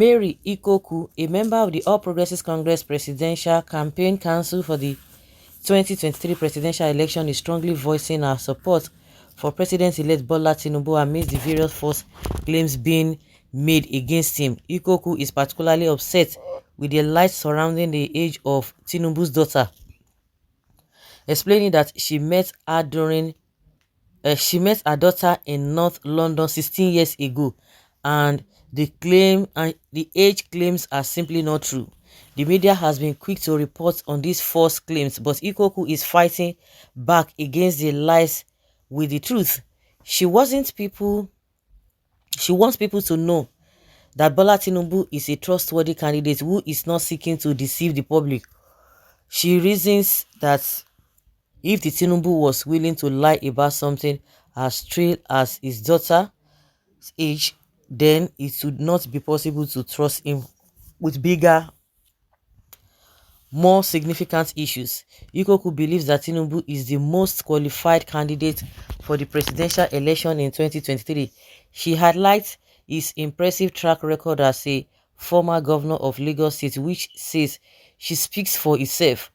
Mary Ikoku, a member of the All Progressives Congress Presidential Campaign Council for the 2023 presidential election, is strongly voicing her support for President-elect Bola Tinubu amidst the various false claims being made against him. Ikoku is particularly upset with the lies surrounding the age of Tinubu's daughter, explaining that she met her daughter in North London 16 years ago, and the age claims are simply not true. The media has been quick to report on these false claims, but Ikoku is fighting back against the lies with the truth. She wasn't people she wants people to know that Bola Tinubu is a trustworthy candidate who is not seeking to deceive the public. She reasons that if the Tinubu was willing to lie about something as trail as his daughter's age, then it would not be possible to trust him with bigger, more significant issues. Ikoku believes that Tinubu is the most qualified candidate for the presidential election in 2023. She highlights his impressive track record as a former governor of Lagos State, which says she speaks for itself.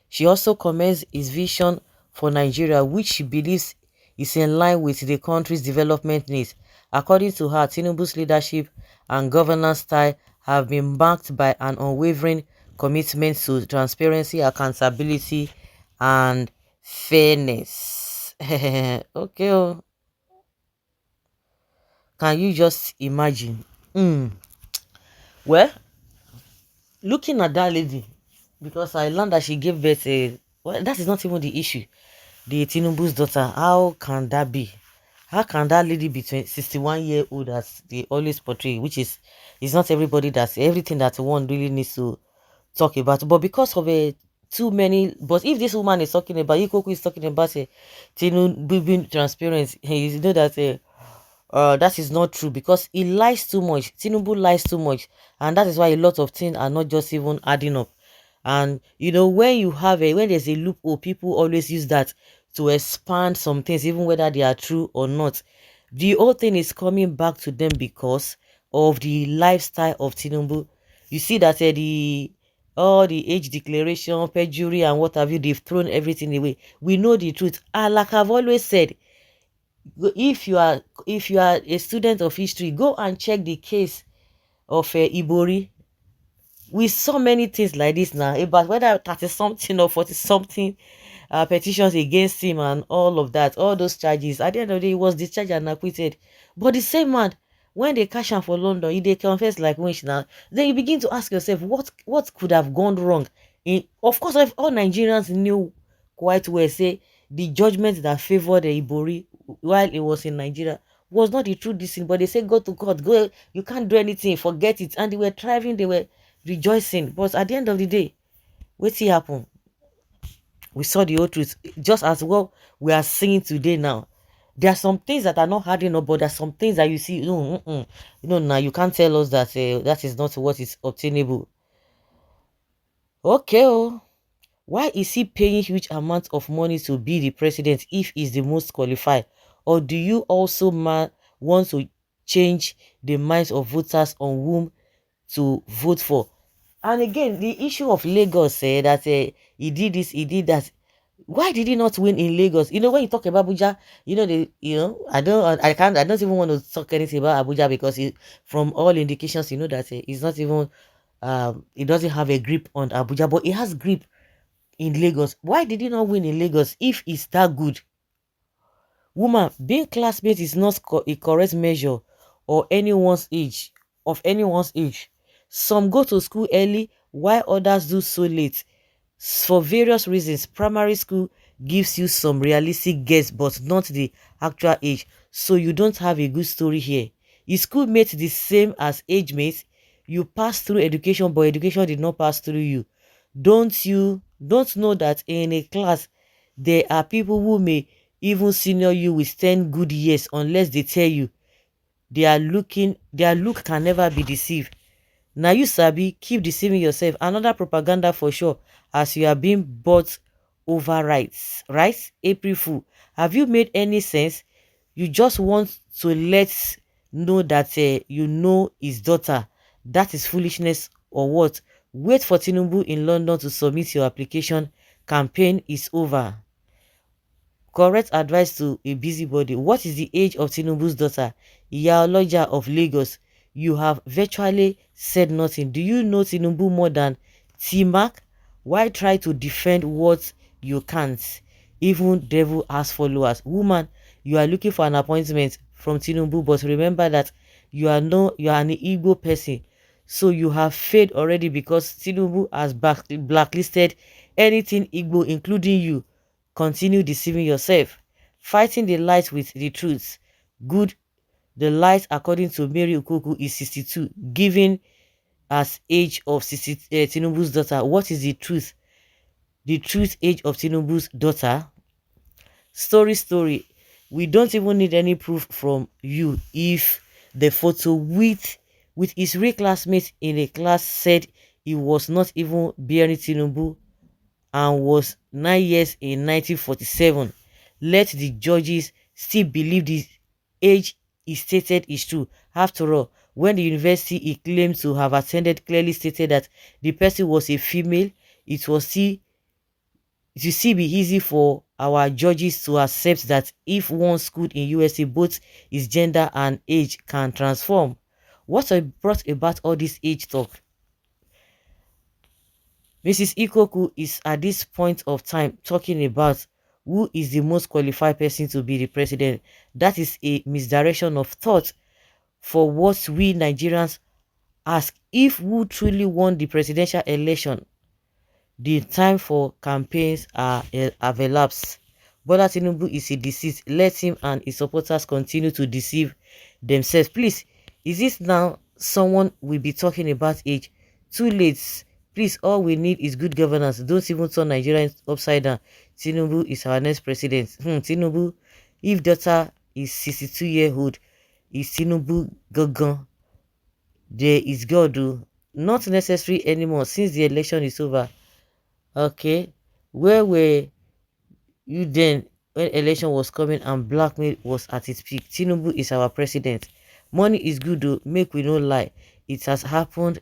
She also commends his vision for Nigeria, which she believes is in line with the country's development needs. According to her, Tinubu's leadership and governance style have been marked by an unwavering commitment to transparency, accountability, and fairness. Okay, oh, can you just imagine? Well, looking at that lady, because I learned that she gave birth a, well, that is not even the issue. The Tinubu's daughter, how can that be? How can that lady be 61-year-old as they always portray, which is, it's not everybody that's everything that one really needs to talk about. But because of a too many, but if this woman is talking about, Ikoku is talking about Tinubu being transparent, you know that that is not true, because he lies too much. Tinubu lies too much, and that is why a lot of things are not just even adding up. And you know, when there's a loophole, people always use that to expand some things, even whether they are true or not. The whole thing is coming back to them because of the lifestyle of Tinubu. You see that the all the age declaration, perjury, and what have you, they've thrown everything away. We know the truth. And like I've always said, if you are a student of history, go and check the case of Ibori. We saw many things like this now about whether 30 something or 40 something petitions against him and all of that, all those charges. At the end of the day, he was discharged and acquitted. But the same man, when they catch him for London, he they confess like winch now. Then you begin to ask yourself, what could have gone wrong? Of course, if all Nigerians knew quite well, say the judgment that favored the Ibori while he was in Nigeria was not the true decision, but they say go to court, go, you can't do anything, forget it. And they were thriving, they were rejoicing. But at the end of the day, what happened? We saw the whole truth, just as well we are seeing today. Now there are some things that are not adding up, but there are some things that you see, now you can't tell us that that is not what is obtainable. Okay, oh, why is he paying huge amounts of money to be the president if he's the most qualified? Or do you also want to change the minds of voters on whom to vote for? And again, the issue of Lagos, that he did this, he did that. Why did he not win in Lagos? You know, when you talk about Abuja, I don't even want to talk anything about Abuja, because from all indications, you know that he's not even, he doesn't have a grip on Abuja, but he has grip in Lagos. Why did he not win in Lagos if he's that good? Woman, being classmate is not a correct measure or anyone's age. Some go to school early while others do so late. For various reasons, primary school gives you some realistic guess but not the actual age. So you don't have a good story here. Is schoolmate the same as age mate? You pass through education, but education did not pass through you. Don't know that in a class there are people who may even senior you with 10 good years, unless they tell you their look can never be deceived. Now you sabi, keep deceiving yourself. Another propaganda for sure, as you are being bought over rights. Right? April Fool. Have you made any sense? You just want to let know that you know his daughter. That is foolishness or what? Wait for Tinubu in London to submit your application. Campaign is over. Correct advice to a busybody. What is the age of Tinubu's daughter? Iyaloja of Lagos. You have virtually said nothing. Do you know Tinubu more than T-Mac? Why try to defend what you can't? Even devil has followers. Woman, you are looking for an appointment from Tinubu, but remember that you are an Igbo person. So you have failed already because Tinubu has blacklisted anything Igbo, including you. Continue deceiving yourself. Fighting the light with the truth. Good. The light, according to Mary Ikoku, is 62, given as age of 60, Tinubu's daughter. What is the truth? The truth age of Tinubu's daughter? Story. We don't even need any proof from you if the photo with his real classmates in a class said he was not even bearing Tinubu and was 9 years in 1947. Let the judges still believe the age he stated is true. After all, when the university he claimed to have attended clearly stated that the person was a female, it was still it will still be easy for our judges to accept that if one school in USA, both his gender and age can transform. What brought about all this age talk? Mrs. Ikoku is at this point of time talking about who is the most qualified person to be the president. That is a misdirection of thought for what we Nigerians ask. If who truly won the presidential election, the time for campaigns have elapsed. Bola Tinubu is a deceased. Let him and his supporters continue to deceive themselves. Please, is this now someone will be talking about age? Too late. Please, all we need is good governance. Don't even turn Nigeria upside down. Tinubu is our next president. Tinubu, if daughter is 62-year-old, is Tinubu Gagan? There is God, not necessary anymore since the election is over. Okay, where were you then when election was coming and blackmail was at its peak? Tinubu is our president. Money is good though, make we no lie. It has happened,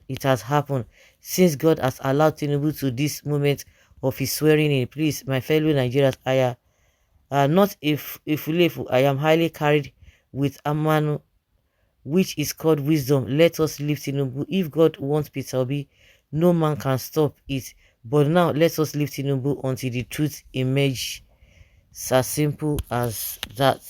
since God has allowed Tinubu to this moment of his swearing in. Please, my fellow Nigerians, I am not a fool. I am highly carried with Amanu, which is called wisdom. Let us leave Tinubu. If God wants Peter Obi, no man can stop it. But now let us leave Tinubu until the truth emerge. It's as simple as that.